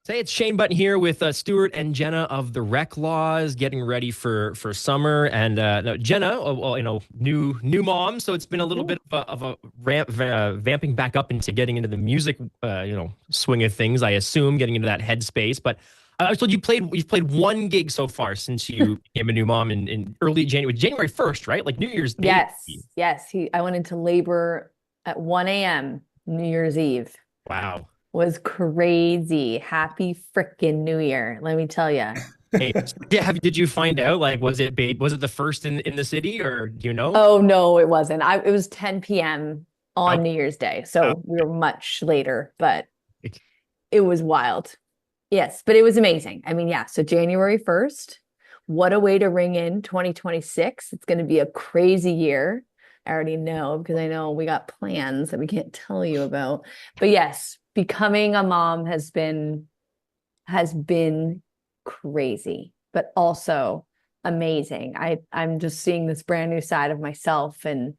Say it's Shane Button here with Stuart and Jenna of the Reklaws, getting ready for summer. And no, Jenna, well, new mom, so it's been a little Yeah. bit of a vamping back up into getting into the music, swing of things. I assume getting into that headspace. But I was told you've played one gig so far since you became a new mom in early January, January 1st, right? Like New Year's Day. Yes, yes. I went into labor at 1 a.m. New Year's Eve. Wow. Was crazy. Happy frickin' New Year, let me tell you. Hey, yeah. Did you find out? Like, was it the first in the city, or do you know? Oh no, it wasn't. It was 10 p.m. Oh, on New Year's Day. oh. So we were much later, but it was wild. Yes, but it was amazing. I mean, yeah, so January 1st, what a way to ring in 2026. It's going to be a crazy year. I already know because I know we got plans that we can't tell you about. But yes, becoming a mom has been crazy, but also amazing. I'm just seeing this brand new side of myself, and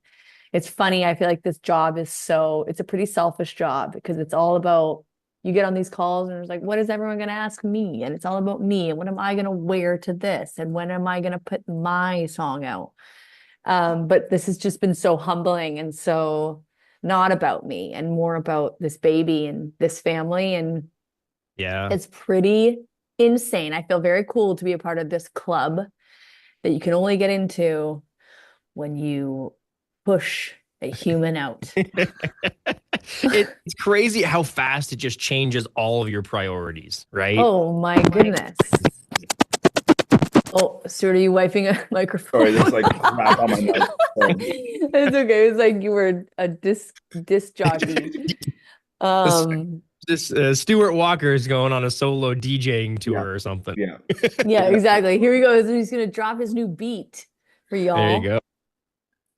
it's funny. I feel like this job it's a pretty selfish job because it's all about you get on these calls and it's like, what is everyone going to ask me? And it's all about me. And what am I going to wear to this? And when am I going to put my song out? But this has just been so humbling and so not about me and more about this baby and this family. And Yeah. it's pretty insane. I feel very cool to be a part of this club that you can only get into when you push a human out. It's crazy how fast it just changes all of your priorities, right? Oh my goodness. Oh, Stuart, are you wiping a Sorry, microphone? there's like crap on my nose. Sorry. It's okay. It's like you were a disc jockey. This Um, this Stuart Walker is going on a solo DJing Yeah, tour or something. yeah. yeah, exactly. Here he goes. He's gonna drop his new beat for There you y'all. go.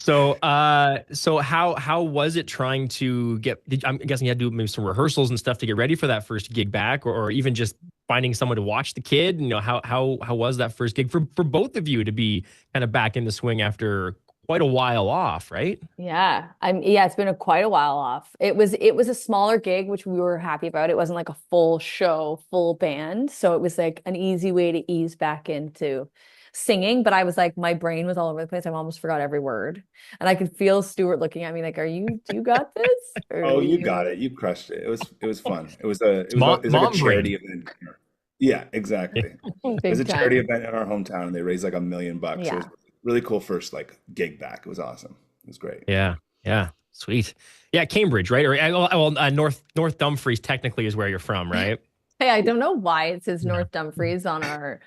So how was it trying to I'm guessing you had to do maybe some rehearsals and stuff to get ready for that first gig back, or even just finding someone to watch the kid. How was that first gig for both of you to be kind of back in the swing after quite a while off, right? Yeah, it's been quite a while off. It was a smaller gig, which we were happy about. It wasn't like a full show, full band. So it was like an easy way to ease back into singing. But I was like, my brain was all over the place. I almost forgot every word. And I could feel Stuart looking at me like, do you got this? Or are Oh, you got you it. You crushed it. It was fun. It It's was a, mom it was like a mom charity brain. event. Yeah, exactly. It was big a charity time? event in our hometown, and they raised like $1 million. It was Yeah. really cool first like gig back. It was awesome. It was great. Yeah, yeah, sweet. Yeah, Cambridge, right? Or North Dumfries technically is where you're from, right? Hey, I don't know why it says North Dumfries on our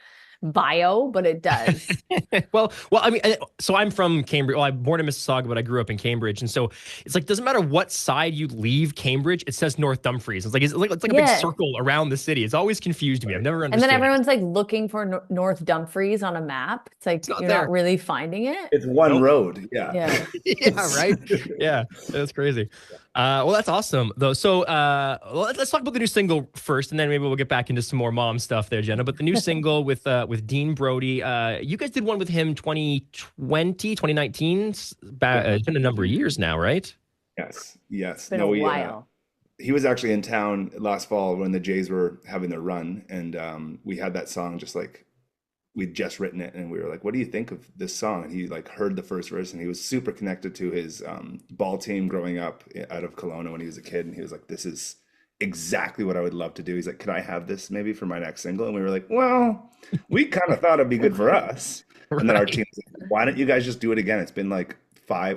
bio, but it does. I mean, so I'm from Cambridge. Well, I'm born in Mississauga, but I grew up in Cambridge, and so it's like doesn't matter what side you leave Cambridge, it says North Dumfries. It's like a big Yeah. circle around the city. It's always confused me. I've Right. never And then understood it. everyone's like looking for North Dumfries on a map. It's It's like not you're not there. really finding it. It's one Nope. road. Yeah. Yeah. Yeah, right. Yeah, that's crazy. Well, that's awesome though. So, let's talk about the new single first, and then maybe we'll get back into some more mom stuff there, Jenna. But the new single with Dean Brody, you guys did one with him 2020, 2019. Yeah. It's been a number of years now, right? Yes. It's Yes. been a No, while. he was actually in town last fall when the Jays were having their run, and we had that song just like we'd just written it, and we were like, "What do you think of this song?" And he like heard the first verse, and he was super connected to his ball team growing up out of Kelowna when he was a kid, and he was like, "This is exactly what I would love to do." He's like, "Could I have this maybe for my next single?" And we were like, "Well, we kind of thought it'd be good for us." And then our Right. team was like, "Why don't you guys just do it again? It's been like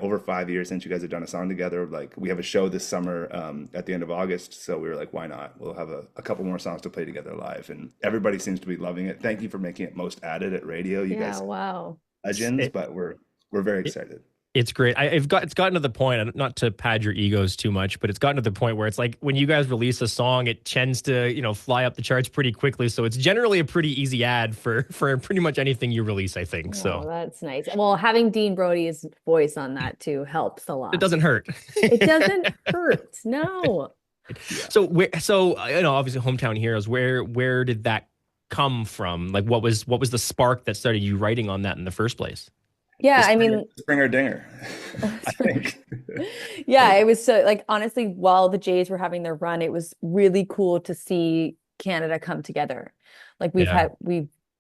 over 5 years since you guys have done a song together. Like we have a show this summer at the end of August, so we were like, why not? We'll have a couple more songs to play together live, and everybody seems to be loving it. Thank you for making it most added at radio. You Yeah, guys wow. legends, It, but we're very it, excited. It's great. It's gotten to the point, not to pad your egos too much, but it's gotten to the point where it's like when you guys release a song, it tends to, fly up the charts pretty quickly. So it's generally a pretty easy ad for pretty much anything you release, I think. Oh, So that's nice. Well, having Dean Brody's voice on that too helps a it lot. doesn't hurt. It doesn't hurt. No. Yeah. Obviously hometown heroes, where did that come from? Like what was the spark that started you writing on that in the first place? The Yeah, I mean, Springer Dinger, I think. yeah, it was so like honestly, while the Jays were having their run, it was really cool to see. Canada come together. Like Yeah.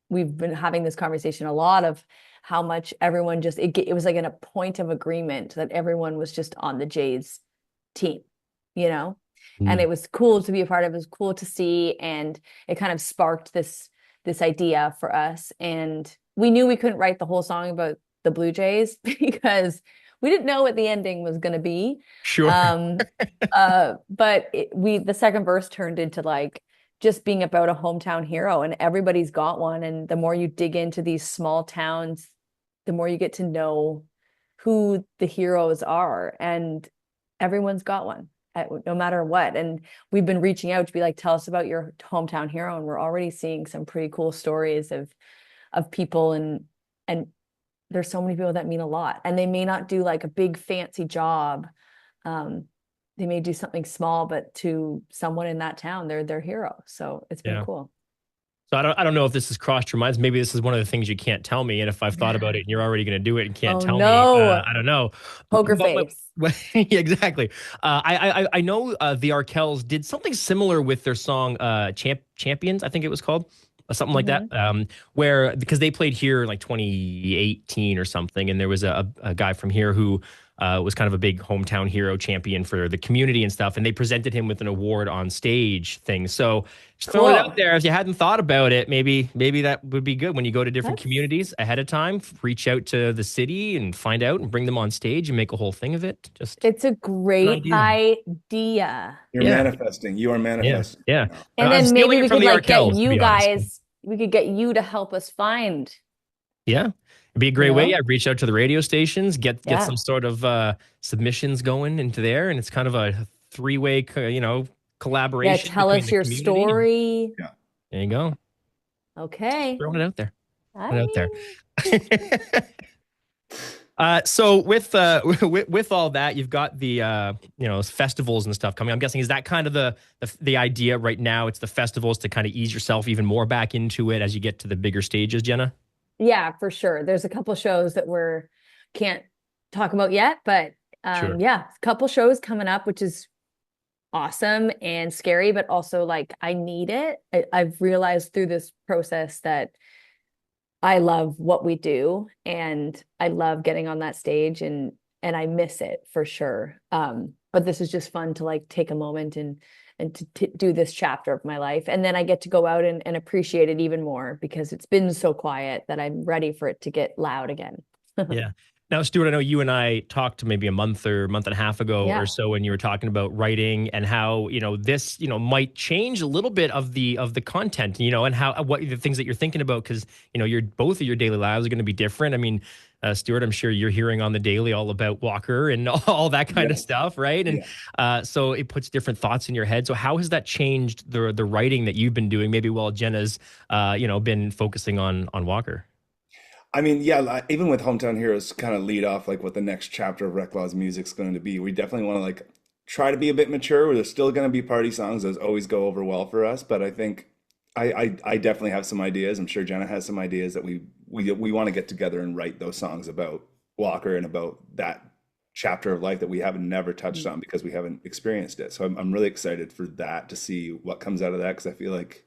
we've been having this conversation a lot of how much everyone just it was like in a point of agreement that everyone was just on the Jays team, you know? And Mm. it was cool to be a part of. It was cool to see, and it kind of sparked this idea for us. And we knew we couldn't write the whole song about the Blue Jays because we didn't know what the ending was going to be. Sure. Um, but the second verse turned into like just being about a hometown hero, and everybody's got one. And the more you dig into these small towns, the more you get to know who the heroes are, and everyone's got one, no matter what. And we've been reaching out to be like, tell us about your hometown hero, and we're already seeing some pretty cool stories of people, and there's so many people that mean a lot, and they may not do like a big fancy job. They may do something small, but to someone in that town, they're their hero. So it's been Yeah. cool. So I don't know if this has crossed your minds. Maybe this is one of the things you can't tell me. And if I've thought about it and you're already going to do it and can't Oh tell me, no, I don't know. poker But face. yeah, exactly. I know the Arkells did something similar with their song Champions, I think it was called. Something like that, Mhm. where because they played here in like 2018 or something, and there was a guy from here who was kind of a big hometown hero champion for the community and stuff, and they presented him with an award on stage thing. So just throwing it out Cool. there, if you hadn't thought about it, maybe that would be good when you go to different That's communities ahead of time. Reach out to the city and find out and bring them on stage and make a whole thing of it. Just it's a an great idea. idea. You're Yeah, manifesting. You are yeah, manifesting yeah. right now. And I'm then stealing maybe it we from could the like get Arkells, to you be honest. guys, we could get you to help us find, Yeah, it'd be a you great way. know? I reach out to the radio stations, get Yeah. some sort of submissions going into there, and it's kind of a three-way, Yeah, collaboration tell between us the your community. And story. Yeah. there you go. Just Okay. throwing it out there. I Throwing it mean, out there. So with with all that, you've got the festivals and stuff coming. I'm guessing is that kind of the idea right now? It's the festivals to kind of ease yourself even more back into it as you get to the bigger stages, Jenna. yeah, for sure. There's a couple shows that we're can't talk about yet, but Sure. yeah, a couple shows coming up, which is awesome and scary, but also like I need it. I've realized through this process that I love what we do, and I love getting on that stage, and I miss it for sure. But this is just fun to like take a moment and to do this chapter of my life, and then I get to go out and appreciate it even more because it's been so quiet that I'm ready for it to get loud again. Yeah. Now, Stuart, I know you and I talked maybe a month and a half ago or Yeah. so when you were talking about writing and how, this, might change a little bit of the content, and how what the things that you're thinking about because, your both of your daily lives are going to be different. I mean, Stuart, I'm sure you're hearing on the daily all about Walker and all that kind of Yes. stuff, right? And Yeah. so it puts different thoughts in your head. So how has that changed the writing that you've been doing, maybe while Jenna's, been focusing on Walker? I mean, yeah, even with Hometown Heroes kind of lead off like what the next chapter of Reklaws music's going to be. We definitely want to like try to be a bit mature. Where there's still going to be party songs. Those always go over well for us. But I think I definitely have some ideas. I'm sure Jenna has some ideas that we want to get together and write those songs about Walker and about that chapter of life that we haven't never touched on because we haven't experienced it. So I'm really excited for that to see what comes out of that because I feel like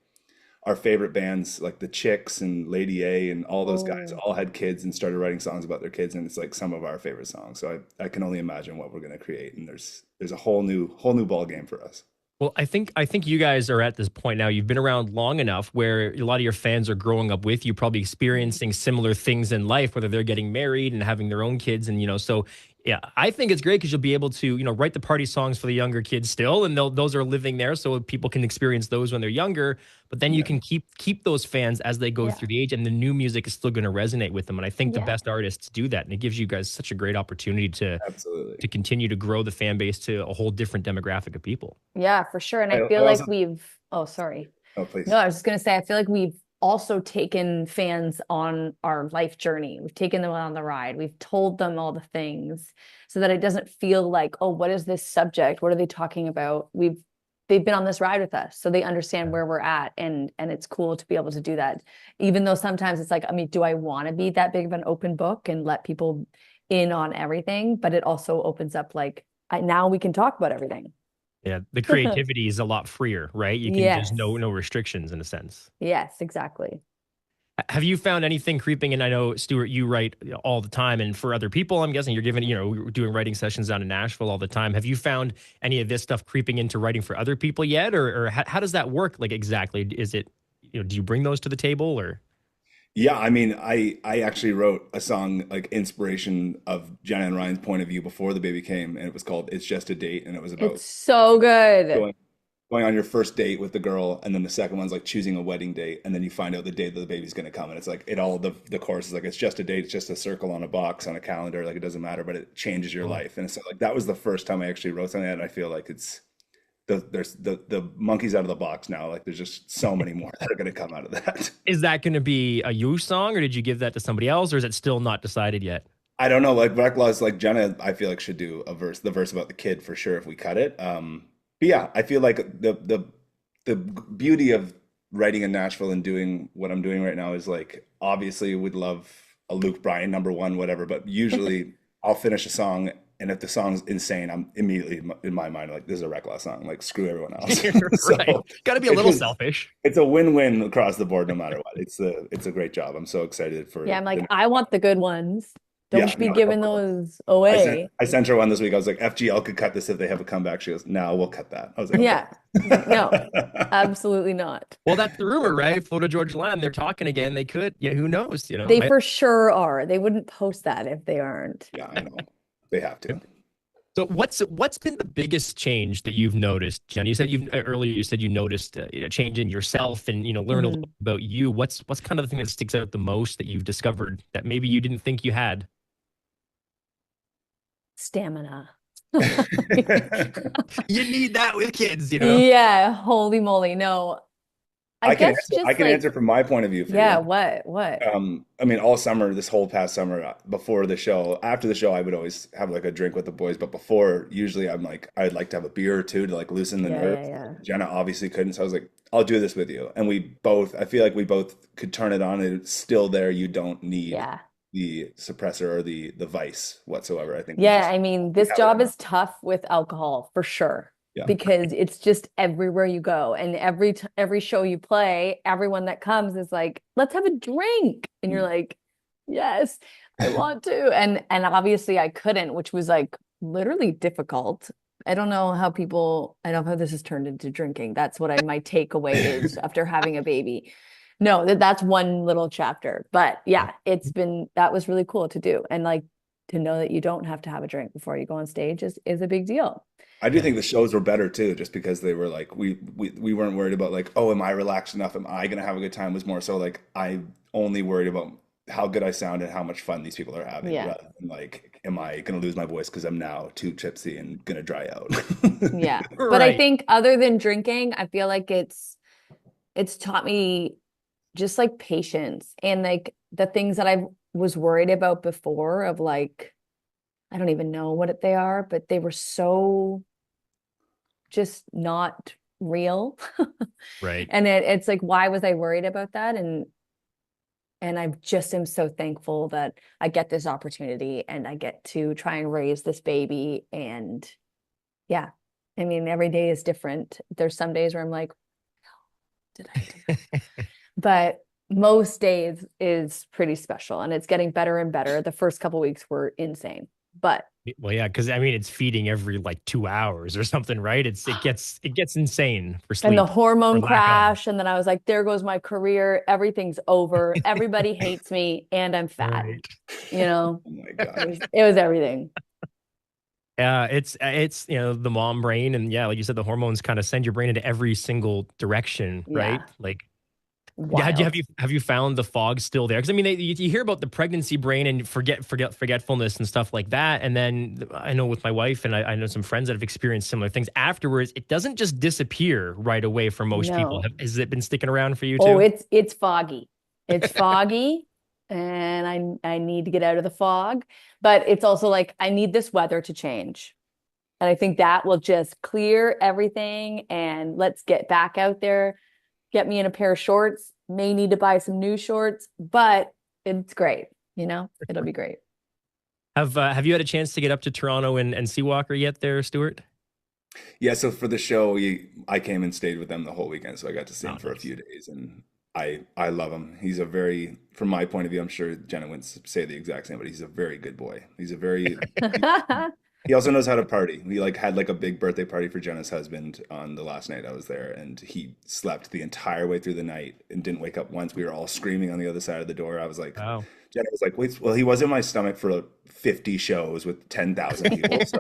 our favorite bands like the Chicks and Lady A and all those guys Oh, all had kids and started writing songs about their kids and it's like some of our favorite songs. So I can only imagine what we're going to create and there's a whole new ball game for us. Well, I think you guys are at this point now. You've been around long enough where a lot of your fans are growing up with you, probably mm, experiencing similar things in life, whether they're getting married and having their own kids, and so yeah, I think it's great because you'll be able to write the party songs for the younger kids still, and those are living there, so people can experience those when they're younger. But then you Yeah, can keep those fans as they go yeah. through the age, and the new music is still going to resonate with them. And I think the Yeah. best artists do that, and it gives you guys such a great opportunity to absolutely. continue to grow the fan base to a whole different demographic of people. Yeah, for sure. And I I feel like also, we've, oh, sorry. oh, No, please. I was just gonna say, I feel like we've also taken fans on our life journey. We've taken them on the ride. We've told them all the things so that it doesn't feel like, oh, what is this subject? What are they talking about? They've been on this ride with us, so they understand where we're at, and it's cool to be able to do that. Even though sometimes it's like, I mean, do I want to be that big of an open book and let people in on everything? But it also opens up like now we can talk about everything. Yeah, the creativity is a lot freer, right? You can just Yes. no restrictions in a sense. Yes, exactly. Have you found anything creeping in? I know, Stuart, you write all the time, and for other people, I'm guessing you're giving, we're doing writing sessions down in Nashville all the time. Have you found any of this stuff creeping into writing for other people yet, or how does that work? Like exactly, is it, do you bring those to the table, or? Yeah, I mean, I actually wrote a song like inspiration of Jenna and Ryan's point of view before the baby came, and it was called "It's Just a Date," and it was It's about so good. going going on your first date with the girl, and then the second one's like choosing a wedding date, and then you find out the date that the baby's going to come, and it's like it all the course is like it's just a date, it's just a circle on a box on a calendar, like it doesn't matter, but it changes your Oh. life, and so like that was the first time I actually wrote something, and I feel like there's the monkey's out of the box now. Like there's just so many more that are going to come out of that. Is that going to be a you song, or did you give that to somebody else, or is it still not decided yet? I don't know, like Reklaws, like Jenna, I feel like should do the verse about the kid for sure if we cut it. But yeah, I feel like the beauty of writing in Nashville and doing what I'm doing right now is like obviously would love a Luke Bryan number one, whatever, but usually I'll finish a song and if the song's insane, I'm immediately in my mind like this is a Reklaws song, like screw everyone else. Right. So Got to be a it's little just selfish. it's a win-win across the board no matter what. It's a great job. I'm so excited for Yeah, I'm like, the I want the good ones. yeah, Don't be no, giving of course. those away. I sent her one this week. I was like, FGL could cut this if they have a comeback. She goes, no, we'll cut that. I was like, Yeah. I was like, no, okay. absolutely not. Well, that's the rumor, right? Florida Georgia Line, they're talking again. They could, yeah, who knows? They for sure are. They wouldn't post that if they aren't. Yeah, I know. They have to. So what's been the biggest change that you've noticed, Jen? You said earlier you said you noticed a change in yourself and learned a Mhm. little about you. What's kind of the thing that sticks out the most that you've discovered that maybe you didn't think you had? Stamina. You need that with kids. Yeah, holy moly. No, I guess I just can like, answer from my point of view for yeah, you. what? I mean, all summer, this whole past summer, before the show, after the show, I would always have like a drink with the boys. But before, usually I'm like, I'd like to have a beer or two to like loosen the Yeah, yeah, nerves. yeah. Jenna obviously couldn't, so I was like, I'll do this with you. And we both, I feel like we both could turn it on, and it's still there. You don't need Yeah. the suppressor or the vice whatsoever. I think Yeah, I mean, we this have it job enough. is tough with alcohol for sure Yeah. because it's just everywhere you go and every show you play, everyone that comes is like, "Let's have a drink." And you're Mm. like, "Yes, I want to." And obviously I couldn't, which was like literally difficult. I don't know how I don't know how this has turned into drinking. That's what my takeaway is after having a baby. No, that's one little chapter. But yeah, that was really cool to do. And like to know that you don't have to have a drink before you go on stage is a big deal. I do Yeah. think the shows were better too, just because they were like we weren't worried about like, oh, am I relaxed enough? Am I gonna have a good time? It was more so like I only worried about how good I sound and how much fun these people are having, Yeah. rather than like, am I gonna lose my voice because I'm now too tipsy and gonna dry out? Yeah. But I Right. think other than drinking, I feel like it's taught me just like patience and like the things that I was worried about before of like I don't even know what they are, but they were so just not real. Right. And it's like, why was I worried about that? And I just am so thankful that I get this opportunity and I get to try and raise this baby. And yeah, I mean, every day is different. There's some days where I'm like, did I do? But most days is pretty special and it's getting better and better. The first couple weeks were insane, but Well, yeah, because I mean, it's feeding every like 2 hours or something, right? It gets insane for and the sleep or hormone lack of. crash. And then I was like, there goes my career. Everything's over. Everybody hates me and I'm fat. Right. You know, Oh my it gosh. was, it was everything. Yeah, it's the mom brain, and yeah, like you said, the hormones kind of send your brain into every single direction, right? Yeah. Like, have Wild. you have you found the fog still there? Because I mean, you hear about the pregnancy brain and forgetfulness and stuff like that, and then I know with my wife and I know some friends that have experienced similar things afterwards. It doesn't just disappear right away for most people. No. Has it been sticking around for you Oh, too? it's foggy. It's foggy and I need to get out of the fog, but it's also like I need this weather to change. And I think that will just clear everything and let's get back out there, get me in a pair of shorts, may need to buy some new shorts, but it's great, it'll be great. Have you had a chance to get up to Toronto and see Walker yet there, Stuart? Yeah, so for the show, I came and stayed with them the whole weekend, so I got to see Oh, him for a nice. few days, and I love him. He's a very, from my point of view, I'm sure Jenna wouldn't say the exact same, but he's a very good boy. He also knows how to party. We like had like a big birthday party for Jenna's husband on the last night I was there, and he slept the entire way through the night and didn't wake up once. We were all screaming on the other side of the door. I was like, Wow. Jenna was like, wait, well, he was in my stomach for 50 shows with 10,000 people, so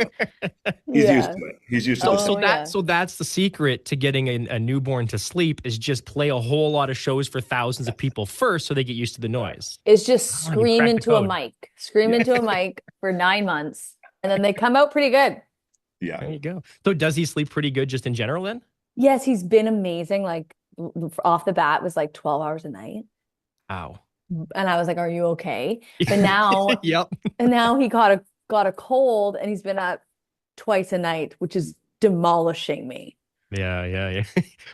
he's used Yeah. to it. He's used to So the so Oh, system. that yeah. so that's the secret to getting a newborn to sleep is just play a whole lot of shows for thousands of people first so they get used to the Exactly. noise. Is just Oh, you scream cracked the into a code. mic, scream Yeah. into a mic for 9 months, and then they come out pretty good. Yeah. There you go. So does he sleep pretty good just in general then? Yes, he's been amazing. Like off the bat was like 12 hours a night. Wow. And I was like, "Are you okay?" But now, Yep. and now he got a cold, and he's been up twice a night, which is demolishing me. Yeah.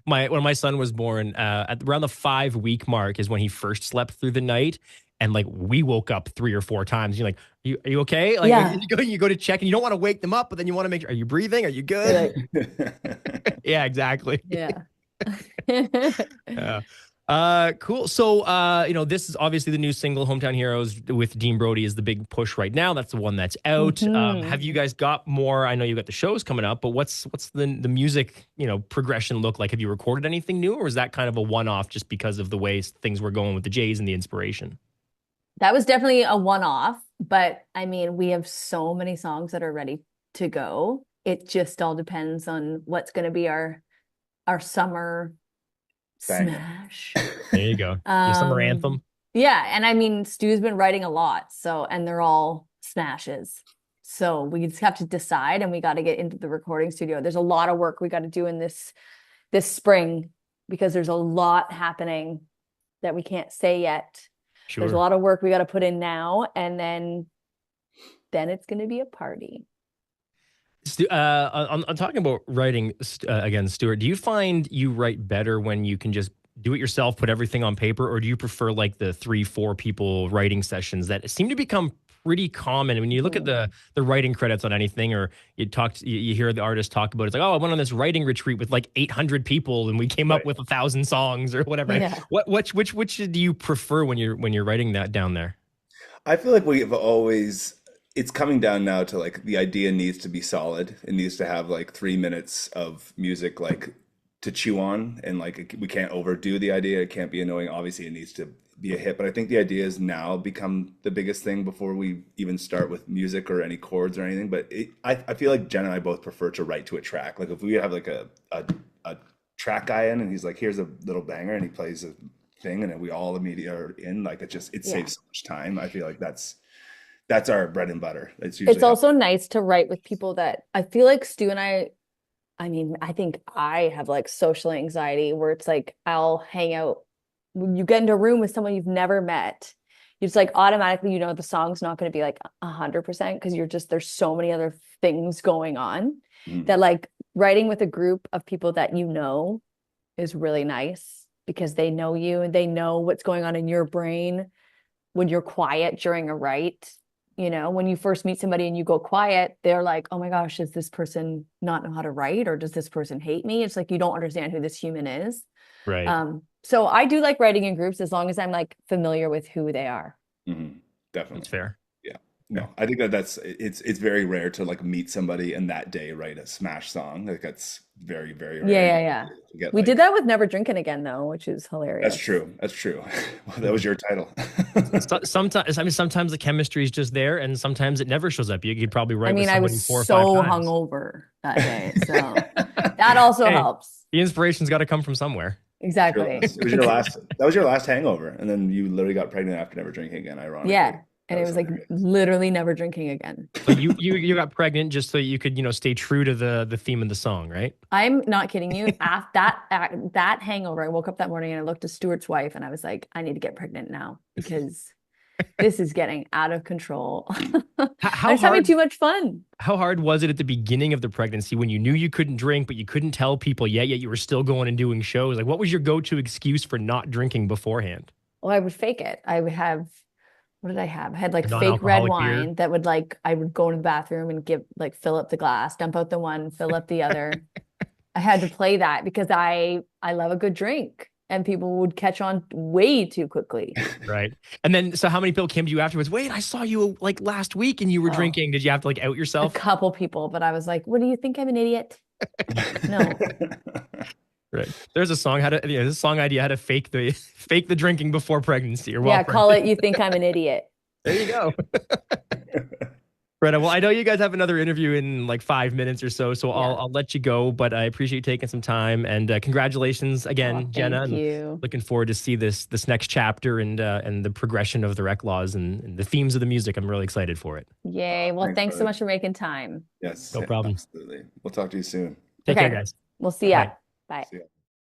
My when my son was born, at around the 5 week mark is when he first slept through the night, and like we woke up 3 or 4 times. You're like, are you okay? Like Yeah, you go to check, and you don't want to wake them up, but then you want to make sure, are you breathing? Are you you're good? like, Yeah, exactly. yeah. Yeah. Cool. So, this is obviously the new single, Hometown Heroes with Dean Brody is the big push right now. That's the one that's out. Mhm. Have you guys got more? I know you got the shows coming up, but what's the music, progression look like? Have you recorded anything new, or is that kind of a one-off just because of the way things were going with the Jays and the inspiration? That was definitely a one-off, but I mean, we have so many songs that are ready to go. It just all depends on what's going to be our summer Banger. smash. There you go. Your summer Um, anthem. yeah, and I mean, Stu's been writing a lot, so and they're all smashes. So we just have to decide, and we got to get into the recording studio. There's a lot of work we got to do in this spring because there's a lot happening that we can't say yet. There's a Sure. lot of work we got to put in now, and then it's going to be a party. I'm talking about writing again, Stuart. Do you find you write better when you can just do it yourself, put everything on paper, or do you prefer like the 3, 4 people writing sessions that seem to become pretty common? When you look at Mm. the writing credits on anything, or you hear the artist talk about it, it's like, oh, I went on this writing retreat with like 800 people, and we came up Right. with 1,000 songs or whatever. Yeah. Which do you prefer when you're writing that down there? I feel like it's coming down now to like the idea needs to be solid. It needs to have like 3 minutes of music like to chew on, and like we can't overdo the idea. It can't be annoying. Obviously, it needs to be a hit, but I think the idea has now become the biggest thing before we even start with music or any chords or anything. But I feel like Jen and I both prefer to write to a track. Like if we have like a track guy in and he's like, here's a little banger, and he plays a thing, and then we all immediately are in. Like it Yeah. saves so much time. I feel like that's our bread and butter. That's It's usually how. also nice to write with people that I feel like Stu and I mean, I think I have like social anxiety where it's like I'll hang out when you get into a room with someone you've never met. You just like automatically, the song's not going to be like 100% because there's so many other things going on Mhm. that like writing with a group of people that is really nice because they know you and they know what's going on in your brain when you're quiet during a write. When you first meet somebody and you go quiet, they're like, oh my gosh, does this person not know how to write or does this person hate me? It's like you don't understand who this human is. Right. So I do like writing in groups as long as I'm like familiar with who they are. Mhm. That's Definitely. fair. Yeah. Fair. No, I think it's very rare to like meet somebody and that day write a smash song. Like that's very, very Yeah, rare. yeah, yeah. To get We did like that with Never Drinking Again though, which is that's hilarious. true. That's true. Well, that was your title. Sometimes the chemistry is just there, and sometimes it never shows up. You could probably I write with mean, I was somebody 4 or 5 so times. hungover that day, so that also Hey, helps. the inspiration's got to come from somewhere. Exactly. It was your last. That was your last hangover, and then you literally got pregnant after never drinking again. Ironically, Yeah. And that it was was like hilarious. literally never drinking again. So you got pregnant just so you could stay true to the theme of the song, right? I'm not kidding you. After that hangover, I woke up that morning and I looked at Stuart's wife and I was like, I need to get pregnant now because this is getting out of control. I'm How just having hard too much fun. how hard was it at the beginning of the pregnancy when you knew you couldn't drink, but you couldn't tell people yet you were still going and doing shows? Like, what was your go-to excuse for not drinking beforehand? Well, I would fake it. I would have what did I have? I had like A fake red non-alcoholic beer. wine that would like, I would go to the bathroom and give like fill up the glass, dump out the one, fill up the other. I had to play that because I love a good drink and people would catch on way too quickly. Right. And then, so how many people came to you afterwards? Wait, I saw you like last week and you were Oh, drinking. Did you have to like out a yourself? couple people, but I was like, what do you think? I'm an idiot? No. Right. There's a song how to, yeah, this song idea how to fake the fake the drinking before pregnancy or while Yeah, call pregnant. it You Think I'm an Idiot. There you go. Right. Well, I know you guys have another interview in like 5 minutes or so, so Yeah. I'll let you go. But I appreciate you taking some time and congratulations again, Oh, Jenna. thank And you. looking forward to see this next chapter and the progression of the Reklaws and the themes of the music. I'm really excited for it. Yay. Well, thanks so brother. much for making time. Yes, No problem. absolutely. We'll talk to you soon. Take care, Okay. guys. We'll see ya. Bye. Bye. See ya.